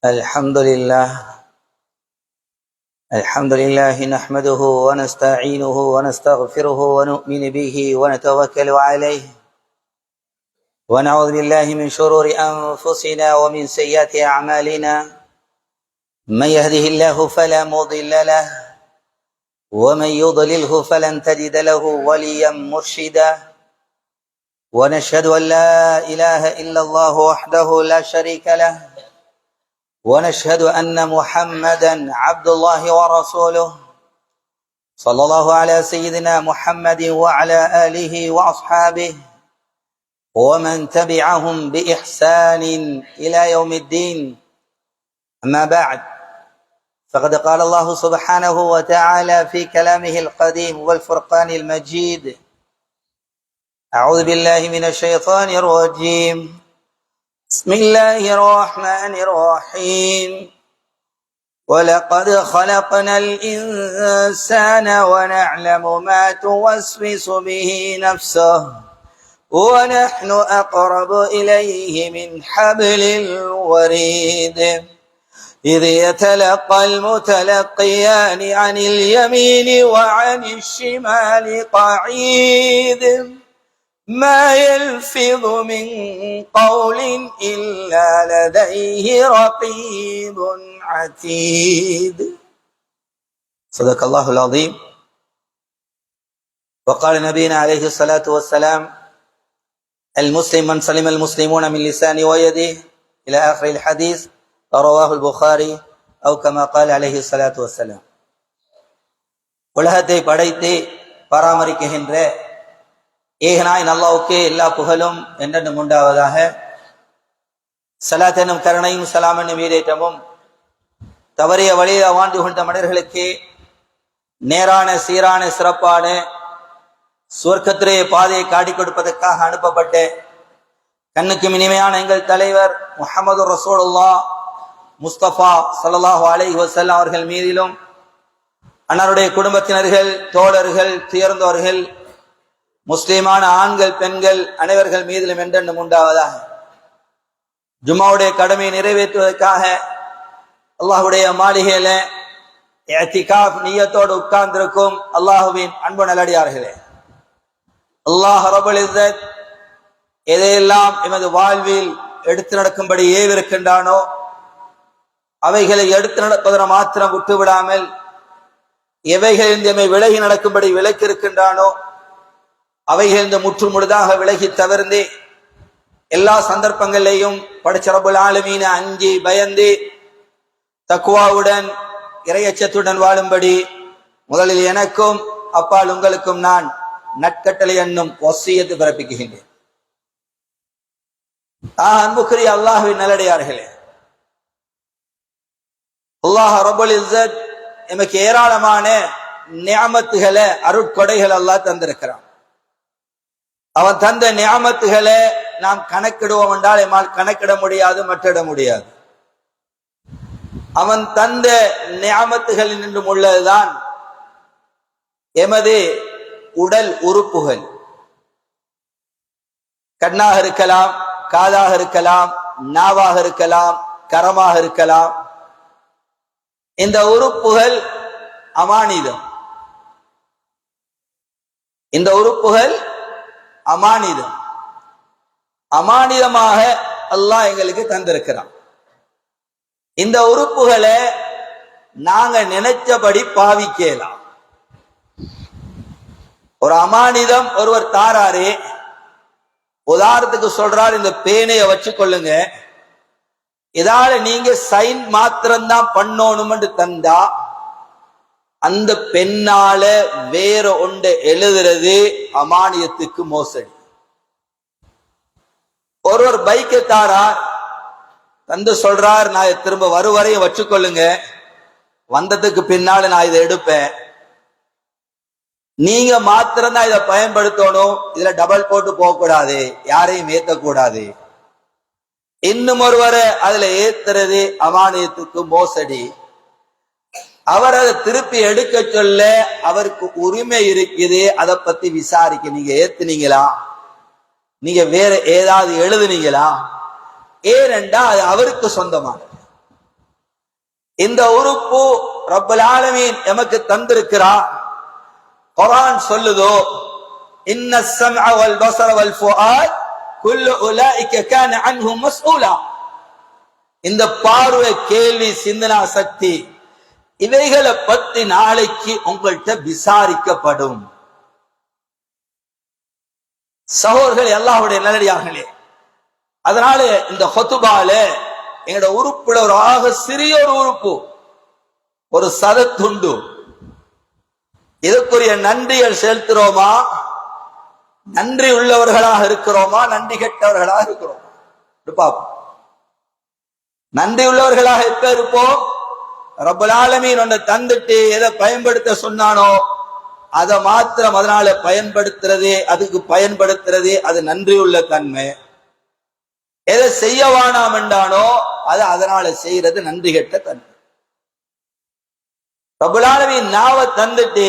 الحمد لله نحمده ونستعينه ونستغفره ونؤمن به ونتوكل عليه ونعوذ بالله من شرور أنفسنا ومن سيئات أعمالنا من يهده الله فلا مضل له ومن يضلله فلن تجد له وليا مرشدا ونشهد أن لا إله إلا الله وحده لا شريك له ونشهد أن محمدا عبد الله ورسوله صلى الله على سيدنا محمد وعلى آله وأصحابه ومن تبعهم بإحسان إلى يوم الدين. أما بعد، فقد قال الله سبحانه وتعالى في كلامه القديم والفرقان المجيد: أعوذ بالله من الشيطان الرجيم، بسم الله الرحمن الرحيم. ولقد خلقنا الإنسان ونعلم ما توسوس به نفسه ونحن أقرب إليه من حبل الوريد إذ يتلقى المتلقيان عن اليمين وعن الشمال قعيد ما يلفظ من قول إلا لديه رقيب عتيد. صدق الله العظيم. وقال نبينا عليه الصلاة والسلام: المسلم من سلم المسلمون من لسانه ويده إلى آخر الحديث، رواه البخاري أو كما قال عليه الصلاة والسلام. உலகத்தை படைத்து பராமரிக்கின்ற ஏகனாய் அல்லாஹ்வுக்கே எல்லா புகழும் என்றென்றும் உண்டாவதாக. ஸலாத் எனும் கருணையும் ஸலாம் என்னும் ஈடேற்றமும் தவறிய வழியில் வாழ்ந்து கொண்ட மனிதர்களுக்கு நேரான சீரான சிறப்பான சுவர்க்கத்திலே பாதையை காட்டிக் கொடுப்பதற்காக அனுப்பப்பட்ட கண்ணுக்கு இனிமையான எங்கள் தலைவர் முஹம்மது ரசூலுல்லாஹ் முஸ்தபா ஸல்லல்லாஹு அலைஹி வஸல்லம் அவர்கள் மீதிலும், அன்னாருடைய குடும்பத்தினர்கள், தோழர்கள், தேர்ந்தவர்கள், முஸ்லிமான ஆண்கள், பெண்கள் அனைவர்கள் மீதிலும் என்றென்றும் உண்டாவதாக. ஜும்மாவுடைய கடமையை நிறைவேற்றுவதற்காக அல்லாஹுடைய மாளிகையில இஅ்திகாஃப் நிய்யத்தோடு உட்கார்ந்திருக்கும் அல்லாஹுவின் அன்பு நல்லடியார்களே, அல்லாஹ் ரப்பல் இஸ்ஸத் எதையெல்லாம் எமது வாழ்வில் எடுத்து நடக்கும்படி ஏவிருக்கின்றானோ அவைகளை எடுத்து நடப்பதற்கு மாத்திரம் விட்டுவிடாமல், எவைகள் எம்மை விலகி நடக்கும்படி விலக்கி இருக்கின்றானோ அவைகள் இந்த முற்று முழுதாக விலகி தவிர்ந்து எல்லா சந்தர்ப்பங்களிலேயும் படைச்ச ரப்புல் ஆலமீனை அஞ்சி பயந்து தக்வாவுடன் இறையச்சத்துடன் வாழும்படி முதலில் எனக்கும் அப்பால் உங்களுக்கும் நான் நற்கட்டளை என்னும் வசியத்து பிறப்பிக்கின்றேன். அன்புக்குரிய அல்லாஹ்வின் நல்லடியார்களே, அல்லாஹ் ரப்புல் இஸ்ஸத் எமக்கு ஏராளமான நிஅமத்துகளை, அருட்கொடைகள் அல்லாஹ் தந்திருக்கிறான். அவன் தந்த நிஅமத்துகளை நாம் கணக்கிடுவோம் என்றால் எம்மால் கணக்கிட முடியாது, மற்றிட முடியாது. அவன் தந்த நிஅமத்துகளில் நின்றும் உள்ளதுதான் எமது உடல் உறுப்புகள். கண்ணாக இருக்கலாம், காதாக இருக்கலாம், நாவாக இருக்கலாம், கரமாக இருக்கலாம். இந்த உறுப்புகள் அமானிதம். இந்த உறுப்புகள் அமானிதம். அமானிதமாக அல்லாஹ் எங்களுக்கு தந்திருக்கிறான். இந்த உறுப்புகளை நாங்க நினைச்சபடி பாவிக்கலாம். ஒரு அமானிதம் ஒருவர் தாராரு, உதாரணத்துக்கு சொல்றார், இந்த பேனைய வச்சு கொள்ளுங்க, இதால நீங்க சைன் மாத்திரம்தான் பண்ணணும் என்று தந்தா அந்த பெண்ணால வேற ஒன்றை எழுதுறது அமானியத்துக்கு மோசடி. ஒருவர் பைக்கை தாரார், தந்து சொல்றார், நான் திரும்ப வருவரையும் வச்சுக்கொள்ளுங்க, வந்ததுக்கு பின்னால நான் இதை எடுப்பேன், நீங்க மாத்திரம்தான் இதை பயன்படுத்தணும், இதுல டபுள் போட்டு போக கூடாது, யாரையும் ஏத்தக்கூடாது. இன்னும் ஒருவரை அதுல ஏத்துறது அமானியத்துக்கு மோசடி. அவர் அதை திருப்பி எடுக்க சொல்ல அவருக்கு உரிமை இருக்குது, அதை பத்தி விசாரிக்க. நீங்க ஏத்துனீங்களா, நீங்க வேற ஏதாவது எழுதுனீங்களா, ஏனென்றா அது அவருக்கு சொந்தமானது. இந்த உறுப்பு ரப்பல் ஆலமீன் எமக்கு தந்திருக்கிறார். குர்ஆன் சொல்லுதோ, இன்ன ஸம்அ வல் பஸர வல் ஃபுஆத் குல்லு உலாயிக கான அன்ஹு மஸ்ஊலா. இந்த பார்வை, கேள்வி, சிந்தனா சக்தி இவைகளை பத்தி நாளைக்கு உங்கள்கிட்ட விசாரிக்கப்படும். சகோதரர்களே, அல்லாஹ்வுடைய நல்லடியார்களே, அதனால இந்த ஹுத்பால எங்களோட உறுப்புல ஒரு ஆக சிறிய ஒரு உறுப்பு, ஒரு சதத்துண்டு. இதற்குரிய நன்றிகள் செலுத்துறோமா? நன்றி உள்ளவர்களாக இருக்கிறோமா? நன்றி கெட்டவர்களாக இருக்கிறோமா? பாப்போம். நன்றி உள்ளவர்களாக எப்ப இருப்போம்? ரப்பல் ஆலமீன் ஒன்றை தந்துட்டு எதை பயன்படுத்த சொன்னானோ அதை மாத்திரம் அதனால பயன்படுத்துறதே, அதுக்கு பயன்படுத்துறதே அது நன்றி உள்ள தன்மை. எதை செய்ய வேணாம் என்றானோ அது அதனால செய்யறது நன்றி கெட்ட தன்மை. ரப்பல் ஆலமீன் நாவை தந்துட்டு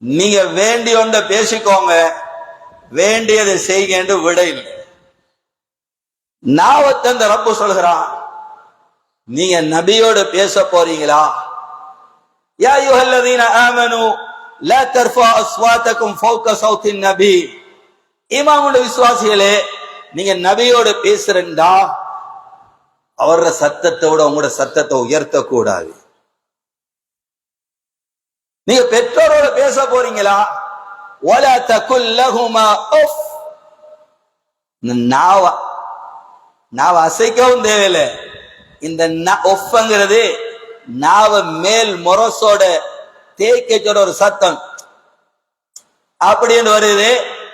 நீங்க வேண்டிய ஒன்றை பேசிக்கோங்க, வேண்டியதை செய்யுங்க என்று விட இல்லை. நாவை தந்த ரப்பு சொல்கிறான், நீங்க நபியோடு பேச போறீங்களா? யா அய்யுஹல்லதீன ஆமனூ லா தர்ஃபஉ அஸ்வாதகும் ஃபௌக ஸௌத்தின் நபி. ஈமானுள்ள விசுவாசிகளே, நீங்க நபியோடு பேசுறீங்களா, அவரோட சத்தத்தோட உங்களோட சத்தத்தை உயர்த்த கூடாது. நீங்க பெற்றோரோட பேச போறீங்களா? வலா தகுல் லஹுமா உஃப். நாவ அசைக்கவும் தேவையில்லை. இந்த ஒஃப்ங்கிறது நாவ மேல் முரசோட தேய்க்கச்சோட ஒரு சத்தம் அப்படின்னு வருது.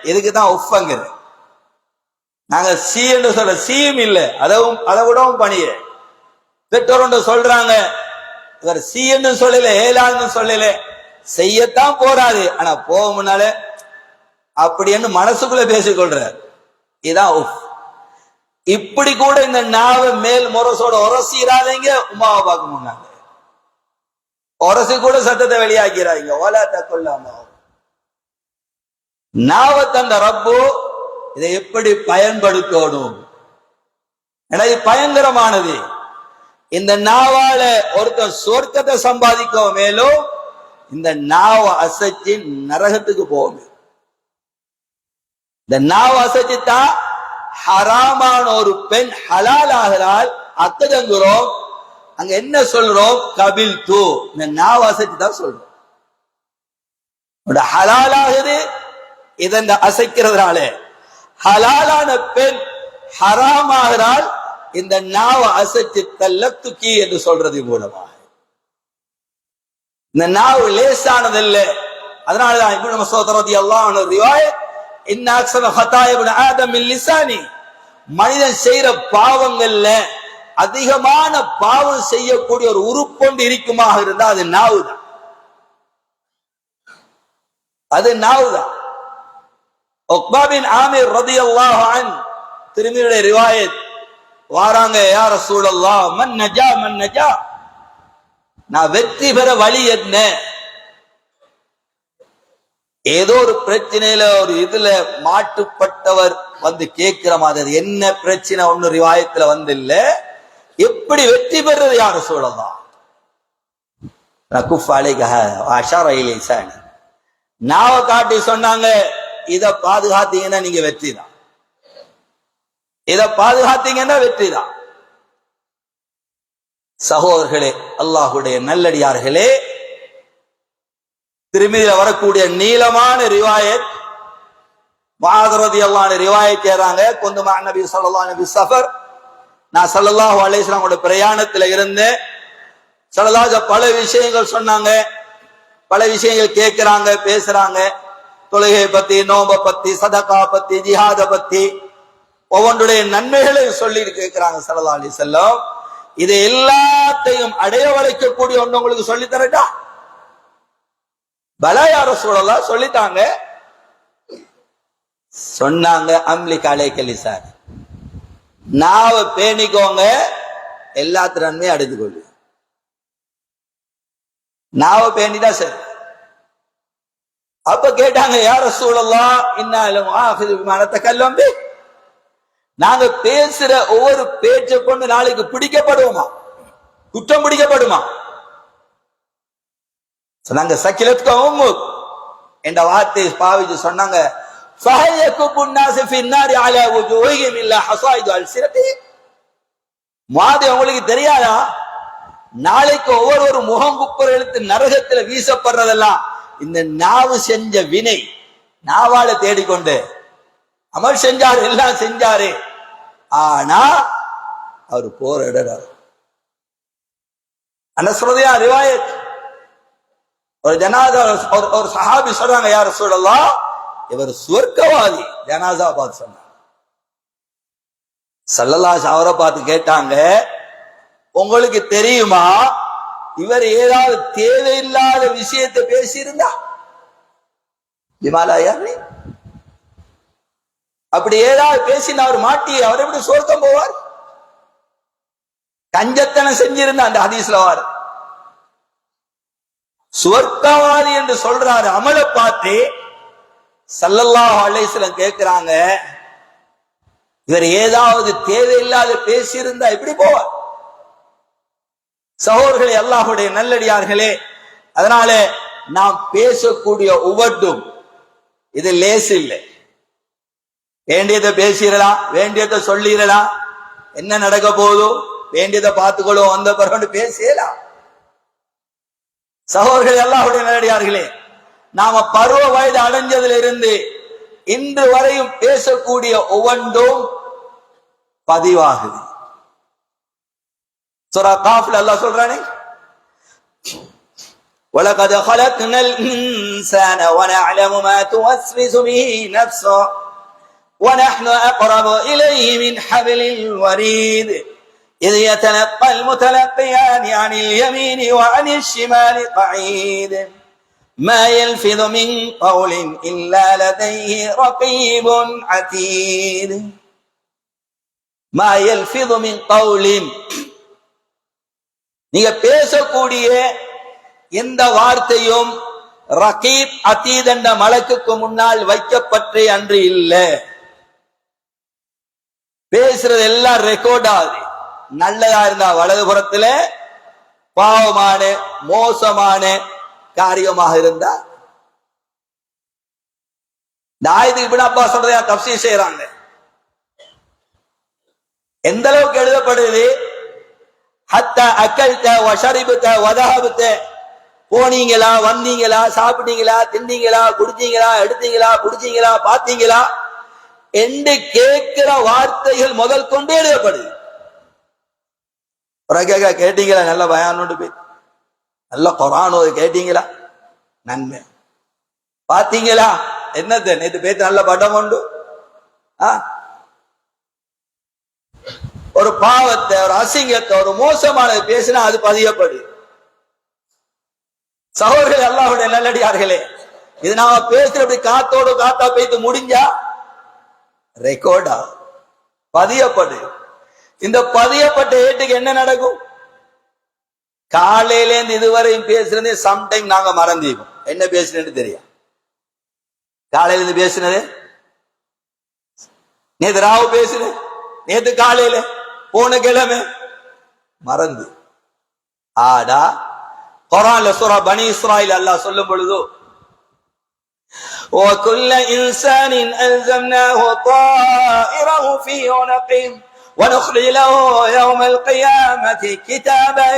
இதுக்குதான் ஒஃப்ங்கிறது. நாங்க சி என்று சொல்ற சீயும் இல்லை, அதை விடவும் பணிய பெற்றோர் சொல்றாங்க, இவர் சி என்று சொல்லல, ஏலான்னு சொல்லல, செய்யத்தான் போறாரு, ஆனா போக முன்னால அப்படின்னு மனசுக்குள்ள பேசிக்கொள்றார். இதான் உஃப். இப்படி கூட இந்த நாவ மேல் முரசோட உரசிடாதீங்க. உமாவை பார்க்க முன்னாங்க உரசி கூட சத்தத்தை வெளியாக்கிறாங்க. ஓலா தக்கொள்ளாம நாவ தந்த ரப்பு இதை எப்படி பயன்படுத்தணும்? இது பயங்கரமானது. இந்த நாவால ஒருத்தர் சொர்க்கத்தை சம்பாதிக்க மேலும் இந்த நாவ அசைச்சு நரகத்துக்கு போகும். இந்த நாவ அசைச்சுதான் ஹராமான ஒரு பெண் ஹலால் ஆகிறாள். அக்கதங்குறோம், அங்க என்ன சொல்றோம்? கபில் தூ. இந்த நாவ அசைச்சு தான் சொல்றோம். ஹலால் ஆகுது இதன் அசைக்கிறதுனால. ஹலாலான பெண் ஹராம் ஆகிறாள் இந்த நாவ அசைச்சு தல்லத்துக்கி என்று சொல்றது மூலமாக. இந்த நாவு லேசானதல்ல. அதனாலதான் இப்னு மஸ்ஊத் ரலியல்லாஹு அன்ஹு ரிவாயத், இன்ன அக்ஸர ஹதாய இப்னு ஆதம் மின் லிசானி. மனிதன் செய்யற பாவங்கள்ல அதிகமான பாவம் செய்யக்கூடிய ஒரு உறுப்பொண்டு இருக்குமாக இருந்தா அது நாவுதான். அது நாவுதான். உக்பா பின் ஆமிர் ரலியல்லாஹு அன்ஹு திருமிதியுடைய ரிவாயத் வாராங்க, யா ரசூலல்லாஹ் மன் நஜா மன் நஜா, நான் வெற்றி பெற வழி என்ன? ஏதோ ஒரு பிரச்சனையில ஒரு இதுல மாட்டுப்பட்டவர் வந்து கேட்கிற மாதிரி, என்ன பிரச்சனை ஒண்ணு ரிவாயத்துல வந்து இல்ல, எப்படி வெற்றி பெறது யாரு சொல்லலாம்? நாவ காட்டி சொன்னாங்க, இத பாதுகாத்தீங்கன்னா நீங்க வெற்றி தான், இத பாதுகாத்தீங்கன்னா வெற்றி தான். சகோதரர்களே, அல்லாஹுடைய நல்லடியார்களே, திருமதியில வரக்கூடிய நீளமான ரிவாயத், முஆத் ரலியல்லாஹு அன்ஹு ரிவாயத் செய்றாங்க, குந்து மஅ நபி ஸல்லல்லாஹு அலைஹி வஸல்லம், நான் ஸல்லல்லாஹு அலைஹி வஸல்லம் பிரயாணத்துல இருந்தேன். ஸல்லல்லாஹு பல விஷயங்கள் சொன்னாங்க, பல விஷயங்கள் கேட்கிறாங்க, பேசுறாங்க. தொழுகை பத்தி, நோம்ப பத்தி, சதகா பத்தி, ஜிஹாத பத்தி, ஒவ்வொன்றுடைய நன்மைகளை சொல்லி கேட்கிறாங்க ஸல்லல்லாஹு அலைஹி வஸல்லம். இது எல்லாத்தையும் அடைய வளைக்கக்கூடிய ஒன்று உங்களுக்கு சொல்லி தரட்டா? பலா யா ரசூலல்லாஹ் சொல்லிட்டாங்க. சொன்னாங்க, அம்லிக் அலைக லிசான், நாவ பேணிக்கோங்க, எல்லாத்து நன்மையும் அடைந்து கொள்ளு. நாவ பேணிதா சரி. அப்ப கேட்டாங்க, யா ரசூலல்லாஹ் இன்னா லம் ஆஹிது பிமா நதகல்லம் பி, நாங்க பேசுற ஒவ்வொரு பேச்சை கொண்டு நாளைக்கு பிடிக்கப்படுவோமா, குற்றம் பிடிக்கப்படுமா? சொன்னாங்க சக்கிலத்துக்கும் என்ற வார்த்தையை பாவிச்சு சொன்னாங்க, உங்களுக்கு தெரியாதா, நாளைக்கு ஒவ்வொரு முகம் குப்புற எழுத்து நரகத்துல வீசப்படுறதெல்லாம் இந்த நாவு செஞ்ச வினை. நாவால தேடிக்கொண்டு அமல் செஞ்சாரு, எல்லாம் செஞ்சாரு, ஆனா அவர் போற இடம் அனஸ்ரதியா ரிவாயத். ஒரு ஜனாதா ஒரு சஹாபி சொல்றாங்க, யா ரசூலல்லாஹ் இவர் சுவர்க்கவாதி. ஜனாதா பார்த்து சொன்னாங்க. ஸல்லல்லாஹு அவரை பார்த்து கேட்டாங்க, உங்களுக்கு தெரியுமா இவர் ஏதாவது தேவையில்லாத விஷயத்தை பேசியிருந்தா? அப்படி ஏதாவது பேசினா அவர் மாட்டி அவர் எப்படி சொர்க்கம் போவார்? கஞ்சத்தனம் செஞ்சிருந்தா அந்த ஹதீஸ்ல வாரு. சுவர்க்கவாதி என்று சொல்றாரு. அமலை பார்த்து ஸல்லல்லாஹு அலைஹி வஸல்லம் கேட்கிறாங்க, இவர் ஏதாவது தேவையில்லாத பேசியிருந்தா எப்படி போவார்? சகோதரர்களே, அல்லாஹ்வுடைய நல்லடியார்களே, அதனால நாம் பேசக்கூடிய ஒவ்வொன்றும் இது லேசு இல்லை. வேண்டியதை பேசிடலாம், வேண்டியதை சொல்லிடலாம், என்ன நடக்க போதோ வேண்டியதை பார்த்துக்கொள்ளும், வந்த பிறகு பேசலாம். சகோதரர்களே, அல்லாஹ்வுடைய நல்லடியார்களே, நாம பருவ வயது அடைஞ்சதுல இருந்து இன்று வரையும் பேசக்கூடிய ஒவ்வொன்றும் பதிவாகுது. சூரா காஃப்ல அல்லாஹ் சொல்றானே, وَلَقَدْ خَلَقْنَا الْإِنسَانَ وَنَعْلَمُ مَا تُوَسْوِسُ بِهِ نَفْسُهُ وَنَحْنُ أَقْرَبُ إِلَيْهِ مِنْ حَبْلِ الْوَرِيدِ إِذْ يَتَلَقَّى الْمُتَلَقِّيَانِ عَنِ الْيَمِينِ وَعَنِ الشِّمَالِ قَعِيدٌ مَا يَلْفِظُ مِنْ قَوْلٍ إِلَّا لَدَيْهِ رَقِيبٌ عَتِيدٌ مَا يَلْفِظُ مِنْ قَوْلٍ. நீங்க பேசக்கூடிய எந்த வார்த்தையும் ரகீப் அதீத் என்ற மலக்குக்கு முன்னால் வைக்கப்பட்டே அன்று இல்லை. பேசுறது எல்லாம் ரெக்கார்ட் ஆகுது. நல்லதா இருந்தா வலதுபுறத்துல, பாவமான மோசமான காரியமாக இருந்தா. இந்த ஆயத்துக்கு இப்னு அப்பாஸ் சொல்றதை தஃப்சீர் செய்யறாங்க. எந்த அளவுக்கு எழுதப்படுது, ஹத்தா அக்கல்த வஷரிபுத வதஹபுத, போனீங்களா, வந்தீங்களா, சாப்பிட்டீங்களா, தின்னீங்களா, குடிச்சீங்களா, எடுத்தீங்களா, குடிச்சீங்களா, பாத்தீங்களா என்று கேட்கிற வார்த்தைகள் முதல் கொண்டு எழுதப்படுது. கேட்டீங்களா, நல்ல பயானோடு போய் நல்ல குர்ஆன் ஓதி கேட்டீங்களா, நன்மை. பாத்தீங்களா, என்னது நேற்று பேத்து நல்ல படம் உண்டு. ஒரு பாவத்தை, ஒரு அசிங்கத்தை, ஒரு மோசமானது பேசினா அது பதியப்படு. சகோதரர்களே, அல்லாஹ்வுடைய நல்லடியார்களே, இது நாம பேசுறபடி காத்தோடு காத்தா பேத்து முடிஞ்சா ரெக்கார்டா பதியப்படு. இந்த பதியப்பட்ட ஏட்டுக்கு என்ன நடக்கும்? காலையில இருந்து இதுவரையும் பேசுறது சம்டைம் நாங்க மறந்துவோம், என்ன பேசுறேன்னு தெரியும். காலையில இருந்து பேசுனது, நேத்து ராவு பேசுனேன், நேத்து காலையில, போன கிழமை மறந்து. ஆடா குர்ஆன்ல சூரா பனி இஸ்ராயில் அல்லாஹ் சொல்லும் பொழுது, وَكُلَّ إِنسَانٍ أَلْزَمْنَاهُ طَائِرَهُ فِي عُنُقِهِ وَنُخْرِجُ لَهُ يَوْمَ الْقِيَامَةِ كِتَابًا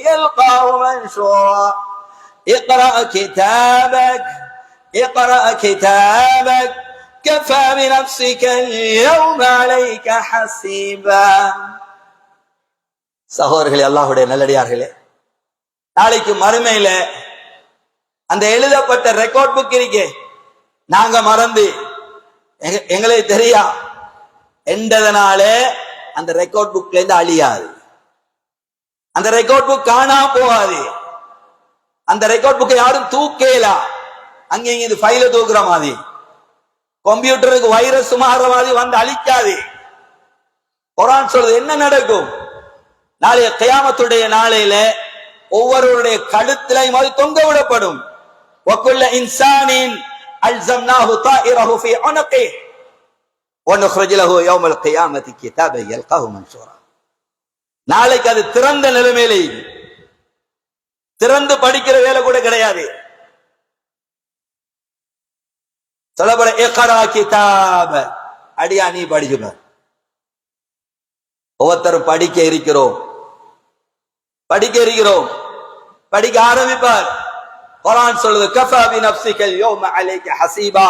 يَلْقَاهُ مَنشُورًا اقْرَأْ كِتَابَكَ كَفَى بِنَفْسِكَ الْيَوْمَ عَلَيْكَ حَسِيبًا. சகோதரர்களே, அல்லாஹ்வுடைய நல்லடியார்களே, நாளைக்கு மறுமையில அந்த எழுதப்பட்ட ரெக்கார்ட் புக் இருக்கே, நாங்க மறந்து எங்களுக்கு தெரியா என்றதனால அந்த ரெக்கார்ட் புக்ல இருந்து அழியாது. அந்த ரெக்கார்ட் புக் காணா போகாது. அந்த ரெக்கார்ட் புக்கை யாரும் தூக்கலா. அங்க இது ஃபைல தூக்குற மாதிரி, கம்ப்யூட்டருக்கு வைரஸ் மாறுற மாதிரி வந்து அழிக்காது. குர்ஆன் சொல்றது என்ன நடக்கும்? நாளைய கியாமத்துடைய நாளையில ஒவ்வொருவருடைய கழுத்திலையும் அது தொங்க விடப்படும். وَكُلَّ إِنسَانٍ أَلْزَمْنَاهُ طَائِرَهُ فِي عُنُقِهِ. وَنُخْرِجُ لَهُ يَوْمَ الْقِيَامَةِ كِتَابًا يَلْقَاهُ مَنْشُورًا. நாளைக்கு அது திறந்த நிலைமையில திறந்து படிக்கிற வேலை கூட கிடையாது. சொல்லப்பட இக்ரா கிதாப, அடியா நீ படிச்சுக்க. ஒவ்வொருத்தரும் படிக்க இருக்கிறோம், படிக்க ஆரம்பிப்பார். குர்ஆன் சொல்லுது கஃபா பி நஃப்ஸிகல் யௌம அலைக ஹஸீபா.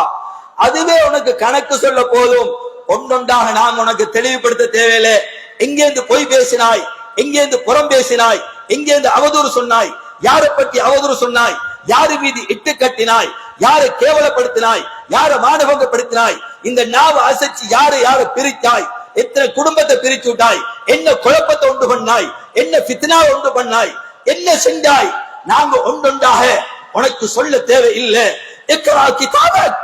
அதுவே உனக்கு கணக்கு சொல்ல போதும். ஒன்றொன்றாக நாம் உனக்கு தெளிவுபடுத்த தேவையில்லை. எங்கேருந்து பொய் பேசினாய், எங்கேருந்து புறம் பேசினாய், எங்கேருந்து அவதூறு சொன்னாய், யாரை பற்றி அவதூறு சொன்னாய், யாரு மீது இட்டு கட்டினாய், யாரை கேவலப்படுத்தினாய், யாரை மானபங்கப்படுத்தினாய், இந்த நாவ அசைச்சு யாரை பிரித்தாய், எத்தனை குடும்பத்தை பிரிச்சு விட்டாய், என்ன குழப்பத்தை உண்டு பண்ணாய், என்ன ஃபித்னா உண்டு பண்ணாய், என்ன செஞ்சாய். நாங்க ஒன்றொன்றாக உனக்கு சொல்ல தேவை இல்லை. இக்ரா கிதாபக்,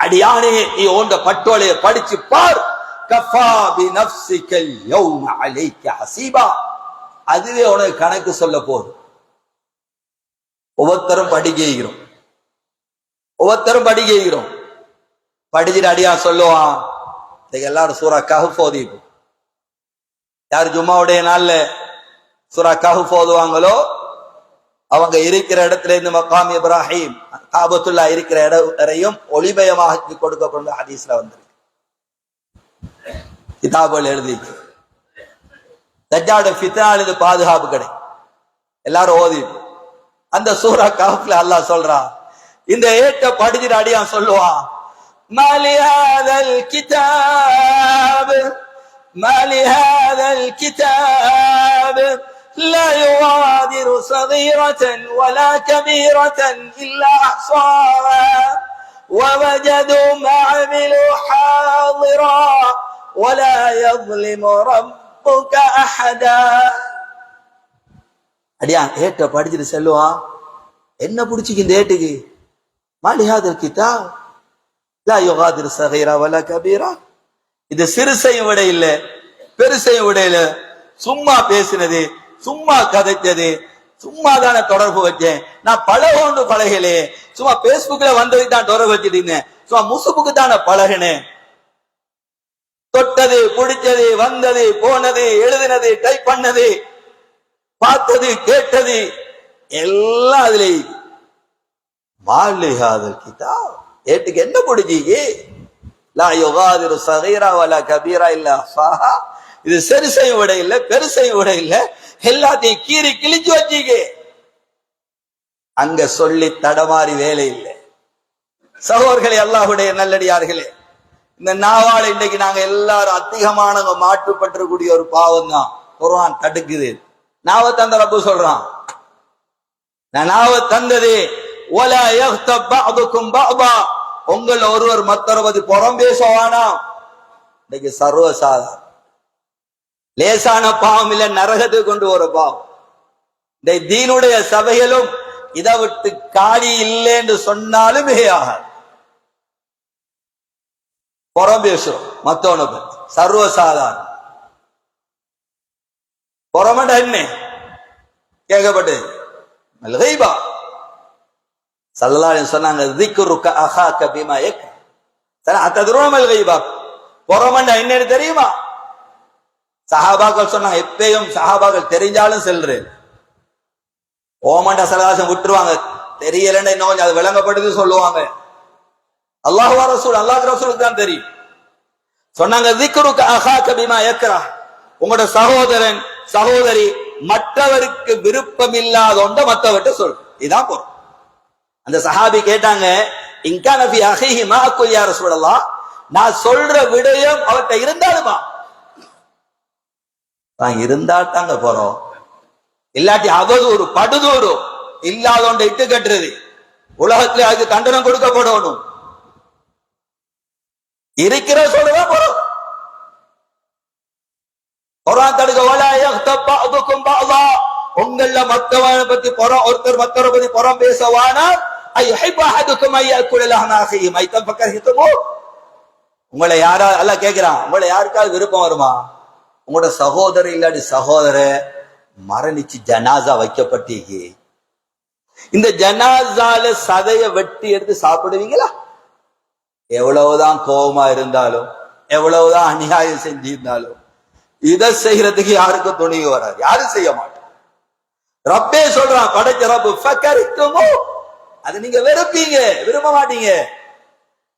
அடியானே நீ ஓண்ட பட்டோலைய படிச்சு பார். கஃபா பி நஃப்ஸிகல் யௌம அலைக ஹஸீபா. அதுவே உனக்கு கணக்கு சொல்ல போதும். ஒவ்வொருத்தரும் படிக்கிறோம், படிச்சுட்டு அடியா சொல்லுவான். எல்லாரும் சூரா கஹ்ஃப் ஓதிப்போம். யார் ஜும்மாவுடைய நாள்ல சூரா கஹ்ஃப் ஓதுவாங்களோ அவங்க இருக்கிற இடத்துல இருந்து மக்காம் இப்ராஹிம் காபத்துல்லா இருக்கிற இடம் வரையும் ஒளிமயமாக கொடுக்கப்படும் ஹதீஸ்ல வந்திருக்கு. கிதாபுகள் எழுதி தஜ்ஜாலுடைய ஃபித்னாலிருந்து பாதுகாப்பு கிடைக்கும். எல்லாரும் ஓதி அந்த சூரா கஹ்ஃப்ல அல்லாஹ் சொல்றான். இந்த ஏட்ட படிச்சுட்டு அடியான் சொல்லுவான், மாலி ஹாதல் கிதாப், மாலி ஹாதல் கிதாப் لا يغادر صغيرة ولا كبيرة إلا أحصاها ووجدوا ما عملوا حاضرا ولا يظلم ربك أحدا. அடியா ஏட்ட படிச்சுட்டு செல்லுவான். என்ன பிடிச்சிக்கு இந்த ஏட்டுக்கு? மாலிஹாதல் கிதாப் லா யுகாதிரு ஸகீரா வலா கபீரா. இது சிறுசையும் விட இல்லை, பெருசையும் விட இல்லை. சும்மா பேசினது, சும்மா கதைச்சது, சும்மா தானே தொடர்பு வச்சேன். நான் பழகொண்டு பழகலே, சும்மா பேஸ்புக்ல வந்ததுக்கு தான் தொடர்பு வச்சுட்டு இருந்தேன், சும்மா முசுப்புக்கு தானே பழகினேன். தொட்டது, பிடிச்சது, வந்தது, போனது, எழுதினது, டைப் பண்ணது, பார்த்தது, கேட்டது எல்லாம் அதுல. மாலிஹாதல் கிதாப், ஏட்டுக்கு என்ன பிடிச்சீங்க? லா யுகாதிரு ஸகீரா வலா கபீரா இல்லா அஹ்ஸாஹா. இது சிறுசையும் விட இல்லை, பெருசையும் விட இல்லை, எல்லாத்தையும் கீறி கிழிச்சு வச்சீங்க. அங்க சொல்லி தடமாறி வேலை இல்லை. சகோதரர்களே, அல்லாஹ்வுடைய நல்லடியார்களே, இந்த நாவால இன்னைக்கு நாங்க எல்லாரும் அதிகமான மாற்றுப்பற்றக்கூடிய ஒரு பாவம் தான் குர்ஆன் தடுக்குது. நாவ தந்த ரப்பு சொல்றான், நான் நாவ தந்தது வலா யக்தப் பஅதுக்கும் பஅதா, உங்கள் ஒருவர் மற்றொருவர் புறம் பேசுவானா. இன்னைக்கு சர்வசாதாரண லேசான பாவம் இல்ல, நரகத்துக்கு கொண்டு வர பாவம். இந்த தீனுடைய சபையிலும் இதை விட்டு காடி இல்லை என்று சொன்னாலும் ஆகாது. புறம் பேசுறோம் மத்தவனை பத்தி, சர்வசாதாரண புறமண்ட என்ன கேட்கப்பட்டு கைபா ஸல்லல்லாஹு அலைஹி வஸல்லம் சொன்னாங்க, ذிக்ருக அஹாக பிமா யக். சரி, அத்ததுருமல் கைபா, புறமண்ட என்னன்னு தெரியுமா? சஹாபாக்கள் சொன்னாங்க, எப்பயும் சஹாபாக்கள் தெரிஞ்சாலும் செல்றேன் ஓமண்ட சலகாசம் விட்டுருவாங்க, தெரியலன்னு இன்னும் கொஞ்சம் அது விளங்கப்படுது சொல்லுவாங்க. அல்லாஹ் ரசூல், அல்லாஹ் ரசூலுக்கு தான் தெரியும். சொன்னாங்க, ذிக்ருக அஹாக பிமா யக்ரா, உங்களோட சகோதரன் சகோதரி மற்றவருக்கு விருப்பம் இல்லாத ஒன்றை மற்றவர்கிட்ட சொல். இதான் பொருள். அந்த சஹாபி கேட்டாங்க, இன்கான ஃபீ அஹீஹி மா அகுல் யா ரசூலல்லாஹ், நான் சொல்ற விடயம் அவர்கிட்ட இருந்தாலுமா? நான் இருந்தா தாங்க போறோம், இல்லாட்டி அவதூறு படுதூறு இல்லாத ஒன்றை இட்டு கட்டுறது, உலகத்துல அதுக்கு தண்டனம் கொடுக்கப்படணும். இருக்கிற சொல்லதான் போறோம். குர்ஆன் தடுக்க, வலா யக்தப் பஅதுக்கும் பஅதா, உங்கள மத்தவனை பத்தி புறம், ஒருத்தர் மத்தவரை பத்தி புறம் பேசவானா. ஐயுஹிப்பு அஹதுக்கும் ஐயக்குல லஹ்ம அஹீஹி மைத்தன் ஃபக்கரிஹ்துமு, உங்களை யாரா அல்லாஹ் கேக்குறான், உங்களை யாருக்காவது விருப்பம் வருமா? உங்களோட சகோதரர் இல்லாட்டி சகோதர மரணிச்சு ஜனாசா வைக்கப்பட்டீங்க, இந்த ஜனாசால சதைய வெட்டி எடுத்து சாப்பிடுவீங்களா? எவ்வளவுதான் கோபமா இருந்தாலும், எவ்வளவுதான் அநியாயம் செஞ்சிருந்தாலும், இதை செய்யறதுக்கு யாருக்கும் துணிவு வராது, யாரும் செய்ய மாட்டோம். ரப்பே சொல்றான், படைச்ச ரப்பு ஃபக்கரித்துமு, அது நீங்க வெறுப்பீங்க, விரும்ப மாட்டீங்க.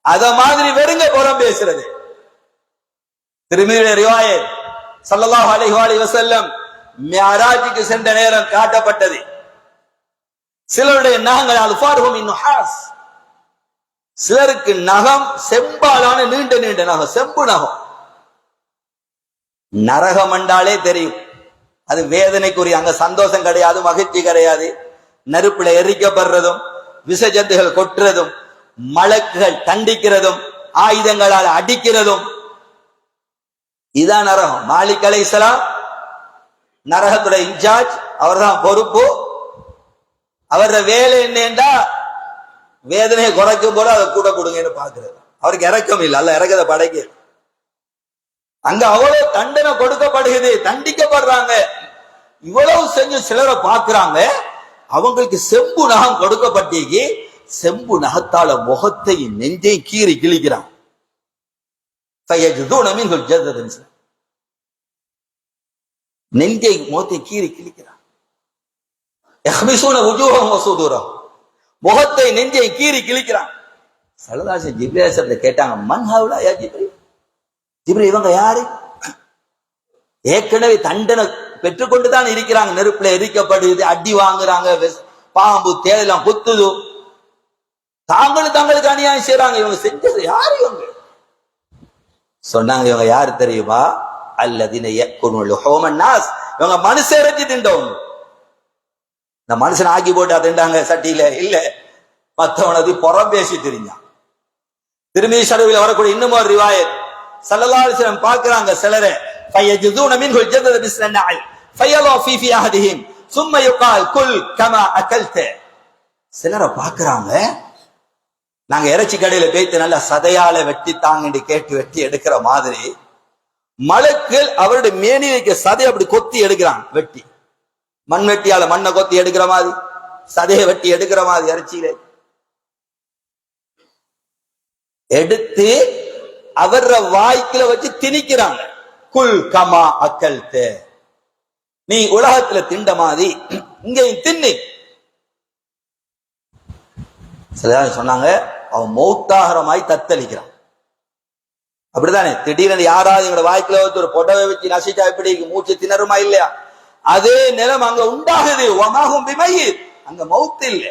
அத மாதிரி வெறுங்க புறம் பேசுறது. திருமீனுடைய ரிவாயத் ஸல்லல்லாஹு அலைஹி வஸல்லம் மிஅராஜுக்கு சென்ற நேரம் காட்டப்பட்டது. சிலருடைய நகங்கள் அல்ஃபாருஹும் மின் நுஹாஸ், சிலருக்கு நகம் செம்பாலான நீண்ட நீண்ட நகம், செம்பு நகம். நரகம் என்றாலே தெரியும், அது வேதனைக்குரிய, அங்க சந்தோஷம் கிடையாது, மகிழ்ச்சி கிடையாது. நெருப்புல எரிக்கப்படுறதும், விசஜந்துகள் கொட்டுறதும், மலக்குகள் தண்டிக்கிறதும், ஆயுதங்களால் அடிக்கிறதும், இதான் நரகம். மாலிக் அலைஹிஸ்ஸலாம் நரகத்துடைய இன்சார்ஜ், அவர் தான் பொறுப்பு. அவரோட வேலை என்னண்டா வேதனையை குறைக்கும் போல அதை கூட கொடுங்கன்னு பாக்குறது. அவருக்கு இறக்கம் இல்லை, அல்ல இறக்கத படைக்க. அங்க அவ்வளவு தண்டனை கொடுக்கப்படுகிறது, தண்டிக்கப்படுறாங்க. இவ்வளவு செஞ்சு சிலரை பாக்குறாங்க, அவங்களுக்கு செம்பு நகம் கொடுக்கப்பட்டீங்க, செம்பு நகத்தால முகத்தையும் நெஞ்சையும் கீறி கிழிக்கிறான். நெஞ்சை முகத்தை கீறி கிழிக்கிறான். முகத்தை நெஞ்சை கீறி கிழிக்கிறான். சல்லல்லாஹு ஜிப்ரீல் கேட்டாங்க, மன் ஹவுலா யா ஜிப்ரீல், ஜிப்ரீல் இவங்க யாரு? ஏற்கனவே தண்டனை பெற்றுக்கொண்டுதான் இருக்கிறாங்க, நெருப்புல எரிக்கப்படுது, அடி வாங்குறாங்க, பாம்பு தேடலாம் குத்துது, தாங்களும் தங்களுக்கு அநியாயம் செய்யறாங்க. இவங்க செஞ்சது யாரு? இவங்க சொன்னாங்க, இவங்க யாரு தெரியுமா? அல்லதீன யக்குலுன லுஹூமன் நாஸ், இவங்க மனுஷ இறைச்சி திண்டவங்க. இந்த மனுஷன் ஆக்கி போட்டு திண்டாங்க சட்டியில இல்ல, மத்தவனது புறம் பேசி தெரிஞ்சான். திருமீ ஷரீஃபில் வரக்கூடிய இன்னும் ஒரு ரிவாயத், ஸல்லல்லாஹு அலைஹி வஸல்லம் பார்க்கறாங்க சிலரை, ஃபயஜுதுன மின்ஹு ஜதத பிஸ்னல் ஃபயலா ஃபீ ஃபீ அஹதிஹிம் ثم يقال குல் கமா அகல்த. சிலரை பார்க்கறாங்க, நாங்க இறைச்சி கடையில போய்த்து நல்லா சதையால வெட்டி தாங்கன்னு கேட்டு வெட்டி எடுக்கிற மாதிரி, மலக்குகள் அவருடைய மேனி வைக்க சதை அப்படி கொத்தி எடுக்கிறாங்க. வெட்டி மண் வெட்டியால மண்ணை கொத்தி எடுக்கிற மாதிரி, சதையை வெட்டி எடுக்கிற மாதிரி இறைச்சியில எடுத்து அவர வாய்க்குல வச்சு திணிக்கிறாங்க. குல் கமா அக்கல்த, நீ உலகத்துல திண்ட மாதிரி இங்கேயும் தின்னு. சில சொன்னாங்க, அவன் மௌத்தாகரமாய் தத்தளிக்கிறான். அப்படித்தானே, திடீரென யாராவது எங்களோட வாய்க்குல வச்சு ஒரு புடவை வச்சு நசிச்சா எப்படி மூச்சு திணறுமா இல்லையா? அதே நிலம் அங்க உண்டாகுது. அங்க மௌத்து இல்லை.